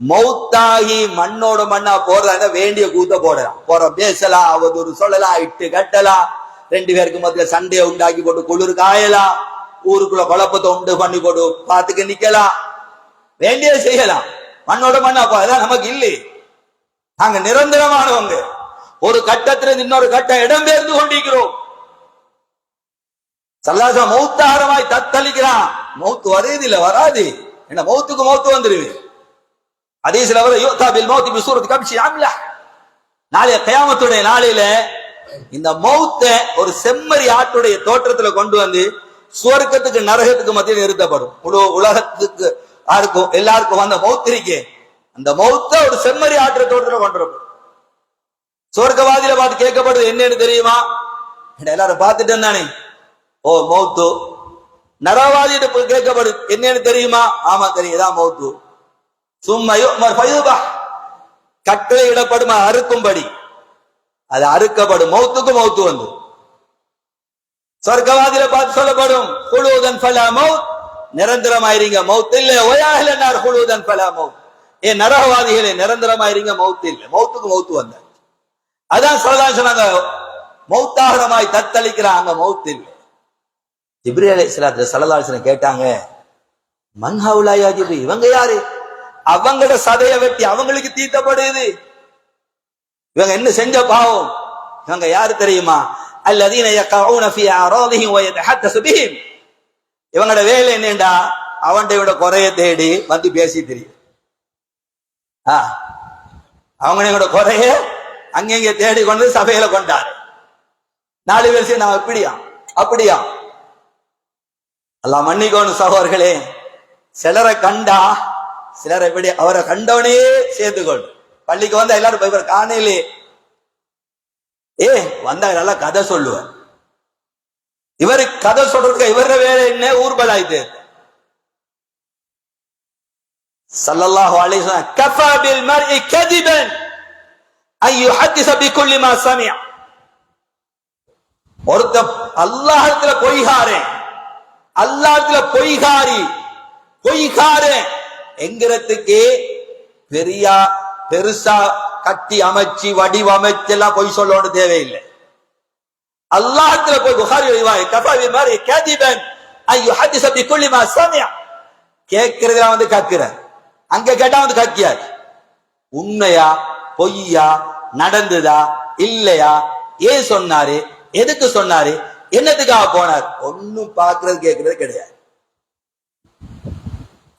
மௌத்தாகி மண்ணோட மண்ணா போடுறாங்க, வேண்டிய கூத்த போடலாம், போற பேசலாம், அவதூறு சொல்லலாம், இட்டு கட்டலாம், ரெண்டு பேருக்கு மத்திய சண்டையை உண்டாக்கி போட்டு குளிர் காயலாம், ஊருக்குள்ள குழப்பத்தை உண்டு பண்ணி போட்டு பாத்துக்க நிக்கலாம், வேண்டிய செய்யலாம். மண்ணோட மண்ணா போதான் நமக்கு இல்லை. நாங்க நிரந்தரமானவங்க, ஒரு கட்டத்திலிருந்து இன்னொரு கட்டம் இடம்பெயர்ந்து கொண்டிருக்கிறோம். சல்லாசா மௌத்தாரமாய் தத்தளிக்கிறான். மௌத்து வருது இல்ல, வராது என்ன, மௌத்துக்கு மௌத்து வந்துருது. ஹதீஸ்ல வர யுத்தா பில் மௌத் பி சூரத் கப்ஷி அம்லா, நாளைய கியாமத்துடைய நாளையில இந்த மௌத்த ஒரு செம்மறி ஆட்டுடைய தோற்றத்துல கொண்டு வந்து சுவர்க்கத்துக்கு நரகத்துக்கு மத்தியில் நிறுத்தப்படும். முழு உலகத்துக்கு யாருக்கும் எல்லாருக்கும் வந்த மௌத்திரிக்கே அந்த மௌத்த ஒரு செம்மறி ஆட்டுற தோற்றத்துல கொண்டு வரப்படும். சொர்க்கவாதியில பார்த்து கேட்கப்படுது, என்னன்னு தெரியுமா? எல்லாரும் பார்த்துட்டு தானே, ஓ மௌத்து. நரவாதியிட்ட கேட்கப்படுது, என்னன்னு தெரியுமா? ஆமா தெரியுதான் மௌத்து. சும்மையோ கட்டளை இடப்படும், அறுக்கும்படி அது அறுக்கப்படும். மௌத்துக்கு மௌத்து வந்து சொர்க்கவாதியில பார்த்து சொல்லப்படும், குழுதன் ஃபலா மௌத், நிரந்தரமாயிருங்க மௌத் இல்ல. ஒயாஹ்லனார் குழுதன் ஃபலா மௌத், ஏ நரகவாதிகளே நிரந்தரமாயிருங்க மௌத் இல்ல. மௌத்துக்கு மௌத்து வந்த, அதான் சொல்லதான் சொன்னாங்க, மௌத்தாகரமாய் தத்தளிக்கிறாங்க, மௌத் இல்லை. ஜிப்ரீல் அலைஹிஸ்ஸலாத்து ஸல்லல்லாஹு அலைஹி வஸல்லம் கேட்டாங்க, மன் ஹவுலா யா ஜிப்ரீல், இவங்க யாரு? அவங்களோட சதையை வெட்டி அவங்களுக்கு தீத்தப்படுது. இவங்க என்ன செஞ்ச பாவம்? இவங்க யாரு தெரியுமா? அல்லதீன யகஊன ஃபீ அராதிஹிம் வ யதஹத்தஸு பிஹிம். இவங்களோட வேலை என்னண்டா, அவன்ட குறைய தேடி வந்து பேசி தெரியும். அவங்களோட குறைய அங்கங்க தேடி கொண்டு சபையில கொண்டாரு. 4 பேர் நான் இப்படியா அப்படியா. அல்லாஹ் மன்னிக்கோணும் சகோதரர்களே, சிலரை கண்டா சிலரை எப்படி அவரை கண்டவனே சேர்த்து கொண்டு பள்ளிக்கு வந்தா எல்லாரும் காணையிலே வந்தா நல்லா கதை சொல்லுவார். இவரு கதை சொல்றதுக்கு இவர வேலை என்ன? ஊர்வலாயிட்டு. ஸல்லல்லாஹு அலைஹி வஸல்லம் கஃபா பில் மர்இ கதிபன் அன் யுஹத்திஸ பிகுல்லி மா சமிஅ. ஒருத்த அல்லாஹ்விடத்துல பொய்காரன், அல்லாஹ்விடத்துல பொய்காரி, பொய்காரன் என்கிறதுக்கு பெருசா கட்டி அமைச்சு வடிவமைச்சு எல்லாம் பொய் சொல்லணும் தேவையில்லை. அல்லாஹ்விடத்துல போய் புகாரி ரிவாய் கஃபா பில் மர்இ கதிபன் அன் யுஹத்திஸ பிகுல்லி மா சமிஅ. கேட்கிறதுல வந்து கக்கிற, அங்க கேட்டா வந்து கக்கியாச்சு. உண்மையா பொய்யா, நடந்ததா இல்லையா, ஏன் சொன்னாரு, எதுக்கு சொன்னாரு, என்னத்துக்காக போனார், ஒன்னும் பாக்குறது கேட்கறது கிடையாது.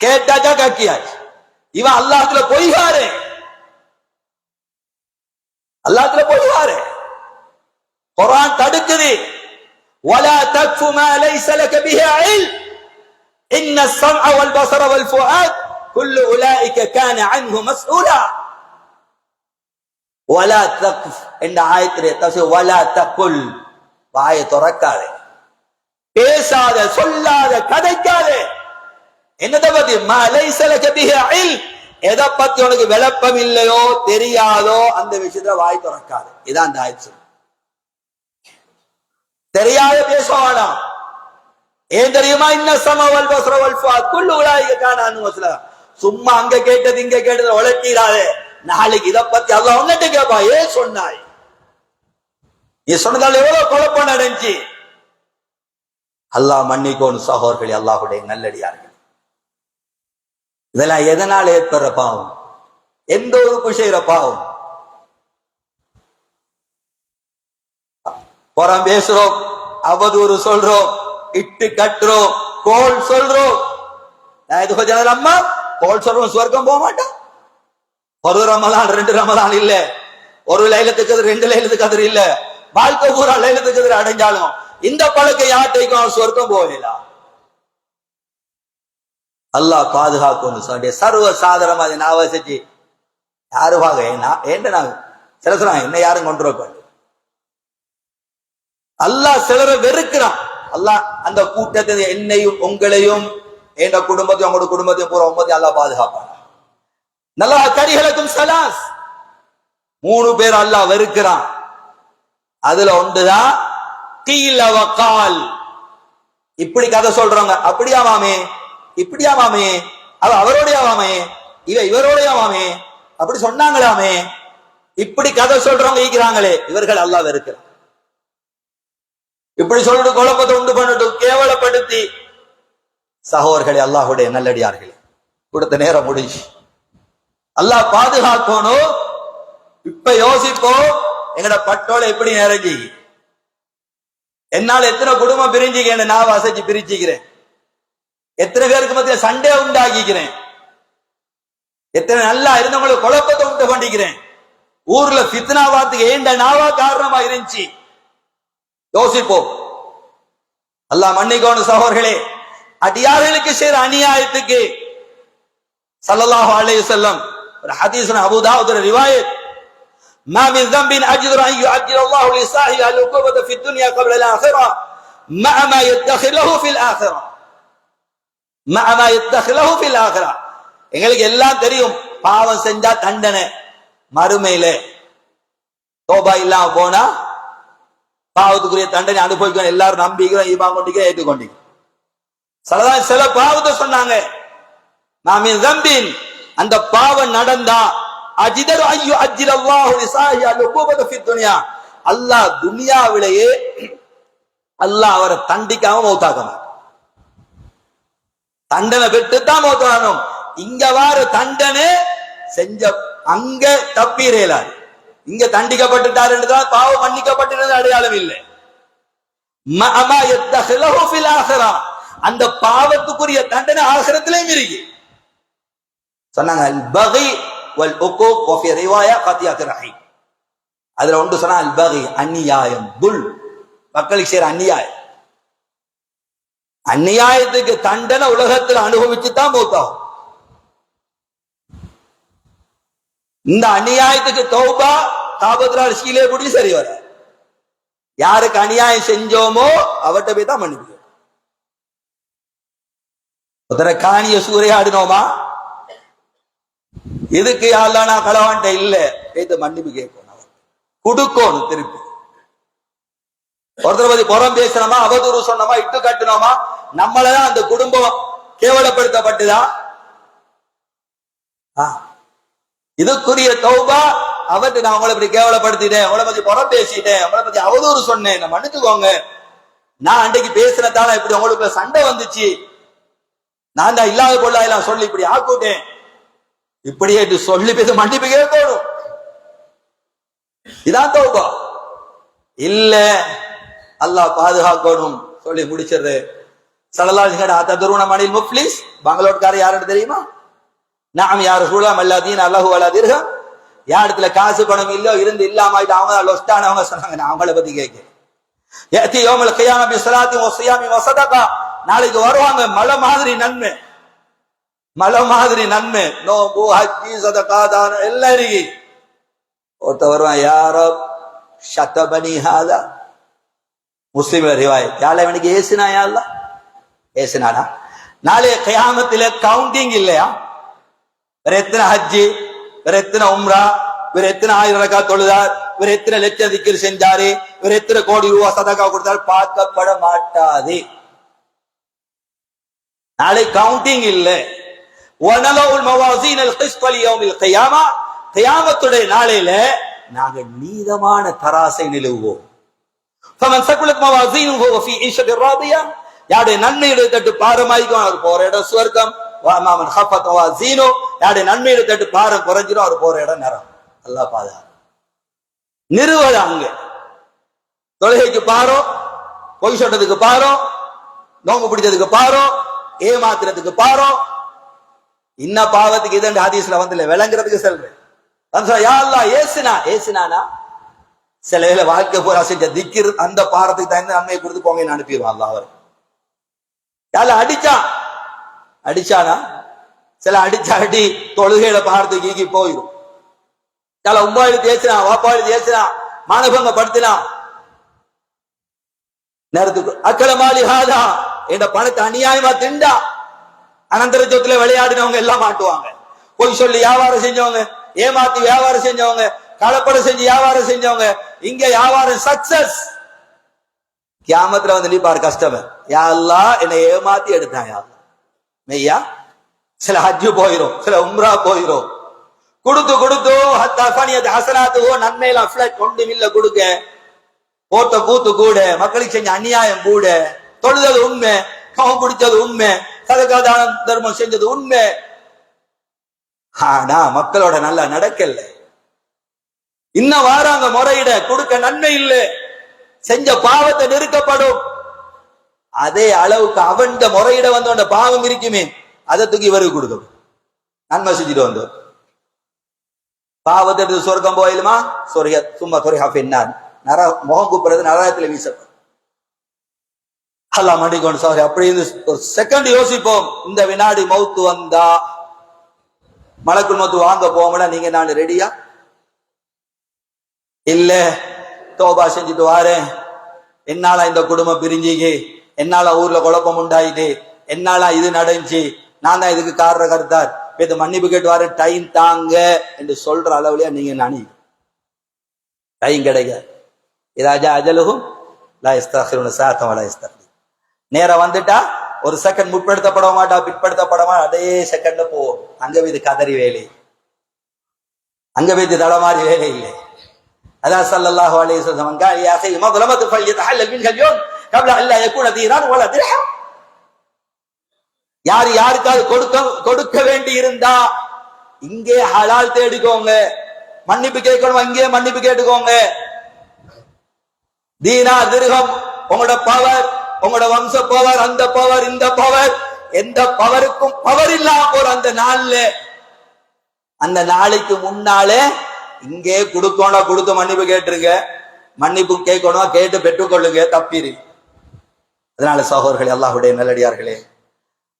கேட்டாச்சா கக்கியாச்சு. இவன் அல்லாஹ்வுல பொய்காரு, அல்லாஹ்வுல பொய்காரு. குர்ஆன் தடுக்குது. வலா தக்ஃபு மா லைஸ லக பிஹி இல்ம் இன்ன السمع والبصر والفؤاد كل اولئك كان عنه مسؤولا. ولا تقف என்ற ஆயத்திலே தஃசீர் ولا تقل, வாயை திறக்காதே, பேசாத, சொல்லாத, கதைக்காதே. என்னத பத்தி? மா லைஸ லக பிஹி இல்ம், எதை பத்தி உனக்கு விளப்பம் இல்லையோ தெரியாதோ அந்த விஷயத்துல வாய் திறக்காதே. இதான் அந்த ஆயத்து. தெரியாத பேசுவானா? ஏன் தெரியுமா? இன்ன ஸமஅ வல் பஸர வல் ஃபுஆத் குல்லு உலாயிக கான அன்ஹு மஸ்ஊலா. சும்மா அங்க கேட்டது இங்க கேட்டது உலட்டிராதே. நாளைக்கு இத பத்தி அல்லாஹ் உன்கிட்ட கேட்பா, ஏன் சொன்னாய், நீ சொன்னதால எவ்வளவு குழப்பம் நடந்துச்சு. அல்லாஹ் மன்னிக்கோணும் சகோதரர்களே, அல்லாஹ்வுடைய நல்லடியார்கள். இதெல்லாம் எதனால ஏற்படுற பாவம்? எந்த ஒரு விஷய பாவம்? புறம் பேசுறோம், அவதூறு சொல்றோம், இட்டு கட்டுறோம், கோல் சொல்றோம். அம்மா கோல் சொல்றோம், சுவர்க்கம் போக மாட்டோம். ஒரு ரமலான் 2 ரமலான் இல்ல, ஒரு லைலத்துக்கு 2 லைலத்துக்கு அது இல்ல, வாழ்க்கை பூரா லைலத்துக்கு எதிர அடைஞ்சாலும் இந்த பழக்கை யார்ட்டைக்கும் சொர்க்கம் போகலாம். அல்லாஹ் பாதுகாக்கணும். சர்வ சாதாரணமா அதை நான் வசிச்சு யாருவாங்க ஏன் நான் சில சொல்றாங்க, என்ன யாரும் கொண்டு வர. அல்லாஹ் சிலரை வெறுக்கிறான். அல்லாஹ் அந்த கூட்டத்தை, என்னையும் உங்களையும் என்ற குடும்பத்தையும் உங்களோட குடும்பத்தையும் பூரா உம்மத்தையும் அல்லாஹ் பாதுகாப்பான். நல்லா கரிகளுக்கும் சலாஸ் 3 பேர் அல்லாஹ் வெறுக்கிறான். அதுல ஒன்றுதான் கீல வகால். இப்படி கதை சொல்றாங்க, அப்படியாவாமே, இப்படியாவாமே, அவ அவரோடையாவாமே, இவரோடையாவாமே, அப்படி சொன்னாங்களாமே, இப்படி கதை சொல்றவங்க ஈக்கிறாங்களே, இவர்கள் அல்லாஹ் வெறுக்கிறான். இப்படி சொல்லிட்டு குழப்பத்தை உண்டு பண்ணிட்டு கேவலப்படுத்தி. சகோதரர்களே, அல்லாஹ்வுடைய நல்லடியார்களே, கொடுத்த நேரம் முடிஞ்சு. அல்லாஹ் பாதுகாக்கணும். இப்ப யோசிப்போம், எங்கட பட்டோல எப்படி நிறைஞ்சி, என்னால எத்தனை குடும்பம் பிரிஞ்சுக்கிறேன், நான் வசதி பிரிச்சுக்கிறேன், எத்தனை பேருக்கு மத்திய சண்டே உண்டாக்கிக்கிறேன், எத்தனை நல்லா இருந்தவங்களுக்கு குழப்பத்தை உண்டு பண்ணிக்கிறேன், ஊர்ல ஃபித்னாவாத்துக்கு ஏண்ட நாவா காரணமா இருந்துச்சு. யோசிப்போம். அல்லாஹ் மன்னிக்கோணும் சகோதரர்களே. அடியார்களுக்கு செய்த அநியாயத்துக்கு ஸல்லல்லாஹு அலைஹி வஸல்லம் ஒரு ஹதீஸ், அபூ தாவூத் ரிவாயத், ما من ذنب أجدر أن يعجل الله لصاحبه العقوبة في الدنيا قبل الآخرة مع ما يدخر له في الآخرة مع ما يدخر له في الآخرة. எங்களுக்கு எல்லாம் தெரியும், பாவம் செஞ்சா தண்டனை மறுமையில. தௌபா இல்லாம போனா பாவத்துக்குரிய தண்டனை அனுபவிக்கணும். எல்லாரும் நம்பிக்கிறோம், ஈமான் கொண்டிருக்கிறோம், ஏற்றுக்கொண்டிருக்கிறோம். சில பாவத்தை சொன்னாங்க, மாமின் தம்பின், அந்த பாவம் நடந்தா அஜிதரு ஐயோ அஜில் அல்லாஹு லிசாஹி அல்-உகூபத ஃபி துன்யா, அல்லாஹ் துனியாவிலேயே அல்லாஹ் அவரை தண்டிக்காம மௌத்தாக்க மாட்டான். தண்டனை பெற்று தான் மௌத்தாகணும். இங்க வார தண்டனை செஞ்ச அங்க தப்பீரேலாது, இங்க தண்டிக்கப்பட்டுட்டார் என்றுதான் பாவம் மன்னிக்கப்பட்டிருந்த அடையாளம் இல்லை. மஅமா யத்தஹலஹு ஃபில் ஆখিরা, அந்த பாவத்துக்குரிய தண்டனை ஆகிரத்திலேயும் இருக்கு. சொன்னாங்க அல் பகி வல் உகூக் வ ஃபி ரிவாயா கத்தியத் ரஹீம். அதுல ஒன்று சொன்னா அல் பகி, அநியாயம், துல், மக்களுக்கு செய்யற அநியாயம். அநியாயத்துக்கு தண்டனை உலகத்தில் அனுபவிச்சுதான் மௌத்தாகும். இந்த அநியாயத்துக்கு தௌபா தாபத்ரால் சீலே கூடி சரி வர. யாருக்கு அநியாயம் செஞ்சோமோ அவர்கிட்ட போய் தான் மன்னிப்பு. ஒருத்தர காணிய சூறையாடினோமா, இதுக்கு யாரெல்லாம் நான் களவான்ட்ட இல்ல பேத்து மன்னிப்பு கேட்கணும், கொடுக்கணும் திருப்பி. ஒருத்தரை பத்தி புறம் பேசணுமா, அவதூறு சொன்னோமா, இட்டு கட்டணுமா, நம்மளதான் அந்த குடும்பம் கேவலப்படுத்தப்பட்டுதா? இதுக்குரிய தௌபா அவர்கிட்ட நான் உங்களை பத்தி கேவலப்படுத்திட்டேன், உங்களை பத்தி புறம் பேசிட்டேன், உங்களை பத்தி அவதூறு சொன்னேன், மன்னிச்சுக்கோங்க, நான் அன்றைக்கு பேசுறதால இப்படி உங்களுக்கு சண்டை வந்துச்சு, நான் தான் இல்லாத பொருளாயெல்லாம் சொல்லி இப்படி ஆக்கூட்டேன், இப்படியே சொல்லி பேச மன்னிப்பு கேட்கணும். இதான் தௌபா. இல்ல அல்லாஹ் பாதுகாக்கணும் சொல்லி முடிச்சிருது. ஸல்லல்லாஹு அலைஹி வஸல்லம் ததுருன மனில் முஃப்லிஸ், பங்களோட்கார யாருன்னு தெரியுமா? நாம் யார் ரசூலுல்லாஹ் மல்லாதீன் அல்லாஹு வலா திர்ஹம், யார் இடத்துல காசு பணம் இல்லோ இருந்து இல்லாம ஆயிட்டு அவங்க லொஸ்டானவங்க சொன்னாங்க. நான் அவங்கள பத்தி கேட்கிறேன். யஅதி யௌமல் கியாமah பி ஸலாத்தி வ ஸியாமி வ ஸதகா, நாளைக்கு வருவாங்க மலை மாதிரி நன்மை, மலை மாதிரி நன்மை, நோம்பு ஹஜ்ஜி சதகா தான எல்லாம் இருக்கு. ஒருத்த வருவான், யா ரப் ஷதபனி ஹாதா, முஸ்லிம்ல ரிவாயத், யால இவனுக்கு ஏசினா, யா அல்லாஹ் ஏசினானா? நாளைய கியாமத்தில கவுண்டிங் இல்லையா? வேற எத்தனை ஹஜ்ஜி, வேற எத்தனை உம்ரா, வேற எத்தனை 1000 ரக்காத் தொழுதார், வேற எத்தனை லட்சம் திக்ர் செஞ்சாரு, வேற எத்தனை கோடி ரூபாய் சதகா கொடுத்தார், பார்க்கப்பட மாட்டாது. நாளை கவுண்டிங் இல்ல. வனலவுல் மவாசீனல் கிஸ்த் லியௌமில் கியாமா, கியாமத்துடைய நாளையில நாங்க நீதமான தராசை நிலுவுவோம். ஃபமன் ஸகுலத் மவாசீனுஹு வ ஃபீ ஈஷத்திர் ராதியா, யாருடைய நன்மையுடைய தட்டு பாரமாயிக்கும் அவர் போற இடம் சுவர்க்கம். வமன் ஹஃபத் மவாசீனு, யாருடைய நன்மையுடைய தட்டு பாரம் குறைஞ்சிரும் அவர் போற இடம் நரகம். அல்லாஹ் பாதுகாப்பு. நிறுவன அங்க தொழுகைக்கு பாரோ, பொய் சொல்றதுக்கு பாரோ, நோம்பு பிடிச்சதுக்கு பாரோ, ஏமாத்துறதுக்கு பாரோ, இன்ன பாவத்துக்கு இது ஹதீஸ்ல வந்து விளங்குறதுக்கு சொல்றேன். யா அல்லாஹ் ஏசுனா, ஏசுனானா சில வேளை வாழ்க்கை பூரா செஞ்ச திக்கிர் அந்த பாரத்துக்கு தகுந்த நன்மையை கொடுத்து போங்க அனுப்பிடுவான் அல்லாஹ். அவர் யால அடிச்சான், அடிச்சானா சில அடிச்சா அடி தொழுகையில பாரத்துக்கு ஈக்கி போயிடும். யால உம்மாயில தேய்ச்சினா, வாப்பாயில தேய்ச்சினா, மானபங்க படுத்தினா, நேரத்துக்கு அக்கலமாலி ஹாதா, என்ற பணத்தை அநியாயமா திண்டா, அனந்தர ஜோத்துல விளையாடினவங்க எல்லாம் மாட்டுவாங்க. பொய் சொல்லி வியாபாரம் செஞ்சவங்க, ஏமாத்தி வியாபாரம் செஞ்சவங்க, கலப்படம் செஞ்சு வியாபாரம் செஞ்சவங்க, இங்க வியாபாரம் சக்சஸ். கியாமத்துல வந்து நிப்பார் கஸ்டமர், யா அல்லாஹ் என்னை ஏமாத்தி எடுத்தான், யா அல்லாஹ் மெய்யா. சில ஹஜ்ஜு போயிரும், சில உம்ரா போயிரும், கொடுத்து கொடுத்து ஹசனாத்துவோ நன்மையில கொண்டு மில்ல கொடுக்க, போட்ட கூத்து கூட, மக்களுக்கு செஞ்ச அநியாயம் கூட, தொழுதது உண்மை, கவம் பிடிச்சது உண்மை, சதகா தானம் தர்மம் செஞ்சது உண்மை, ஆனா மக்களோட நல்லா நடக்கல. இன்னும் வாராங்க முறையிட, கொடுக்க நன்மை இல்லை, செஞ்ச பாவத்தை நெருக்கப்படும். அதே அளவுக்கு அவன் முறையிட வந்த பாவம் இருக்குமே, அதை தூக்கி இவருக்கு கொடுக்கும். நன்மை செஞ்சுட்டு வந்து பாவத்தை எடுத்து சொர்க்கம் போயிலுமா, சொரிய சும்மா சொரியா பின்னார் நர முகம் கூப்பிடுறது நரகத்துல வீசப்படும். அல்லா மண்டிக்கொண்டு சாரி. அப்படி ஒரு செகண்ட் யோசிப்போம், இந்த வினாடி மௌத்து வந்தா மலக்குள் மௌத்து வாங்க போவோம்ல, நீங்க நான் ரெடியா? இல்ல தோபா செஞ்சுட்டு வாரேன், என்னால இந்த குடும்பம் பிரிஞ்சிக்கு, என்னால ஊர்ல குழப்பம் உண்டாயிட்டு, என்னால இது நடந்துச்சு, நான் தான் இதுக்கு காரண கருத்தார், இது மன்னிப்பு கேட்டு வாரு, டைம் தாங்க என்று சொல்ற அளவுலயா நீங்க நானி டைம் கிடைக்க. இதாஜா அஜலுகும் லா இஸ்தக்ஹிருன சாஅத்தன் வலா இஸ்தக்திர். நேரம் வந்துட்டா ஒரு செகண்ட் முற்படுத்தப்பட மாட்டா, பிற்படுத்தப்பட மாட்டா, அதே செகண்ட்ல போவோம். அங்க வீது கதறி வேலை, அங்க வீது தடமாறி வேலை இல்லை. அதான் ஸல்லல்லாஹு அலைஹி வஸல்லம் யா அஹி மظلمة فليتحلل منها اليوم قبل ان لا يكون دينار ولا درهم. யார் யாருக்காவது கொடுக்க வேண்டி இருந்தா இங்கே ஹலால் தேடிக்கோங்க, மன்னிப்பு கேட்கணும் இங்கே மன்னிப்பு கேட்டுக்கோங்க. தீனார் திர்ஹம் உங்களோட பவர், உங்களோட வம்ச பவர், அந்த பவர் இந்த பவர், எந்த பவருக்கும் பவர் இல்லாம போற அந்த நாள்ல, அந்த நாளைக்கு முன்னாலே இங்கே கொடுக்கணும், கொடுத்து மன்னிப்பு கேட்டுருங்க, மன்னிப்பு கேட்கணும், கேட்டு பெற்றுக்கொள்ளுங்க, தப்பிரு. அதனால சகோதரர்களே, அல்லாஹ்வுடைய நல்லடியார்களே,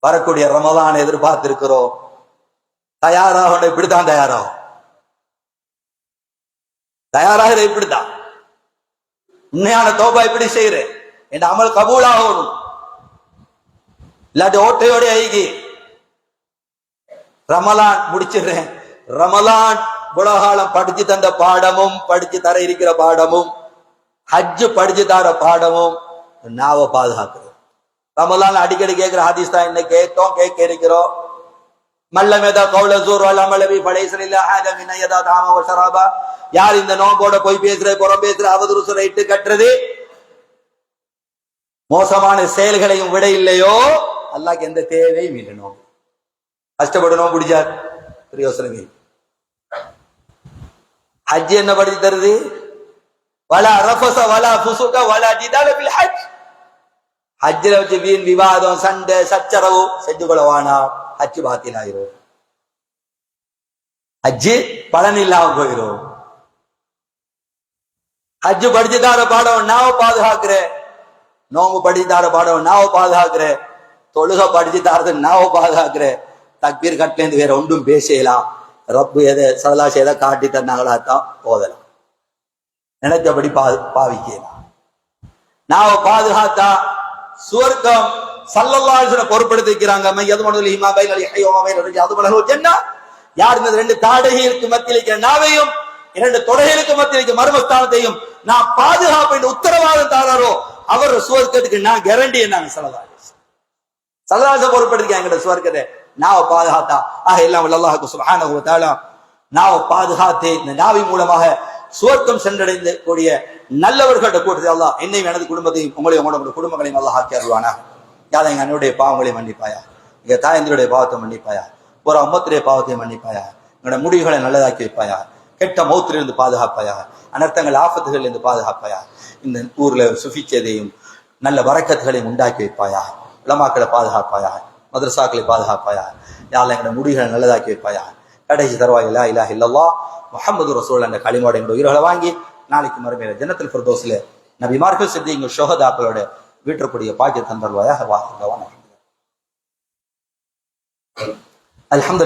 வரக்கூடிய ரமலான் எதிர்பார்த்திருக்கிறோம். தயாராக இப்படித்தான் தயாராகும், தயாராக இப்படித்தான். உண்மையான தௌபா இப்படி செய்யறேன் என் அமல் கபூலாகணும், இல்லாட்டி ஓட்டையோட ஐகி ரமலான் முடிச்சிடுறேன். ரமலான் உலகாலம் படிச்சு தந்த பாடமும் படிச்சு தர இருக்கிற பாடமும் ஹஜ்ஜு படிச்சு தர பாடமும் நாவை பாதுகாக்கிறோம். ரமலான் அடிக்கடி கேட்கிற ஹதீஸ் தான் என்ன கேட்டோம், கேட்க இருக்கிறோம். மல்லமேதா கௌல ஜூர் வல் அமலபி ஃபலைஸ ஹாஜா மின் யதா தாம வ ஷராபா. யார் இந்த நோம்போட போய் பேசுற, புறம் பேசுற, அவதூறு சொல்ற, இட்டு கட்டுறது, மோசமான செயல்களையும் விட இல்லையோ அல்லாஹ்க்கு எந்த தேவையும் இல்லை. நோம்பு கஷ்டப்படணும் பிடிச்சார் பிரயோசனமே. ஹஜ் என்ன படிச்சு தருது? வலா ரஃபஸ வலா ஃபுஸுக வலா ஜிதால ஃபில் ஹஜ். ஹஜ்ல வச்சு வீண் விவாதம், சண்டை, சச்சரவு செஞ்சு கொள்ளவானா, ஹஜ் பாத்தில் ஆயிரும், ஹஜ் பலன் இல்லாம போயிரும். ஹஜ் படிச்சுதார பாடம் நாவ பாதுகாக்கிற, நோம்பு படிச்சுதார பாடம் நாவ பாதுகாக்கிற, தொழுக படிச்சு தாரது நாவ பாதுகாக்கிற, தக்பீர் கட்டிலேருந்து வேற ஒன்றும் பேசலாம். ரப்பு எதை சதலாச எதை காட்டி தந்தாங்களா தான் போதலாம், நினைச்சபடி பாவிக்கலாம். நாவ பாதுகாத்தா சுவர்க்கம் ஸல்லல்லாஹு அலைஹி வஸல்லம் பொறுப்படுத்திக்கிறாங்க. யார் இந்த ரெண்டு தாடைகளுக்கு மத்தியில் இருக்கிற நாவையும் இரண்டு தொடைகளுக்கு மத்தியில் இருக்கிற மர்மஸ்தானத்தையும் நான் பாதுகாப்பு என்று உத்தரவாதம் தாராரோ அவர் சுவர்க்கத்துக்கு நான் கேரண்டி என்னாங்க ஸல்லல்லாஹு பொறுப்படுத்திக்காங்க சுவர்க்கத்தை. நாவ பாதுகாத்தா ஆக எல்லாம் அல்லாஹ்வுக்கு சுப்ஹானஹு வ தஆலா நாவ பாதுகாத்து இந்த நாவி மூலமாக சுவர்க்கம் சென்றடைந்த கூடிய நல்லவர்களோட கூட்டத்தை அல்லாஹ் என்னையும் எனது குடும்பத்தையும் உங்களையும் உங்களோட குடும்பங்களையும் அல்லாஹ் ஆக்கி அருள்வானா. யாரை எங்க அண்ணனுடைய பாவங்களையும் மன்னிப்பாயா, எங்க தாயந்தருடைய பாவத்தை மன்னிப்பாயா, ஒரு அம்மத்துடைய பாவத்தை மன்னிப்பாயா, எங்களோட முடிவுகளை நல்லதாக்கி வைப்பாயா, கெட்ட மௌத்திலிருந்து பாதுகாப்பாயா, அனர்த்தங்கள் ஆபத்துகள் இருந்து பாதுகாப்பாயா, இந்த ஊர்ல சுபிச்சதையும் நல்ல வரக்கத்துகளையும் உண்டாக்கி வைப்பாயா, உலமாக்களை பாதுகாப்பாயா, மதரசாக்களை பாதுகாப்பாயா, யாரை எங்களோட முடிவுகளை நல்லதாக்கி வைப்பாயா. கடைசி தருவாய் லா இலாஹ இல்லல்லாஹ் முஹம்மது ரசூல் என்ற களிமாவோட எங்களோட உயிர்களை வாங்கி நாளைக்கு மறுமையில ஜன்னத்துல் ஃபிர்தௌஸ்ல நபிமார்கள் சித்திகள் ஷுஹதாக்களோட வீட்டக்கூடிய பாக்கியம் தந்தருவாயாக. அல்ஹம்துலில்லாஹ்.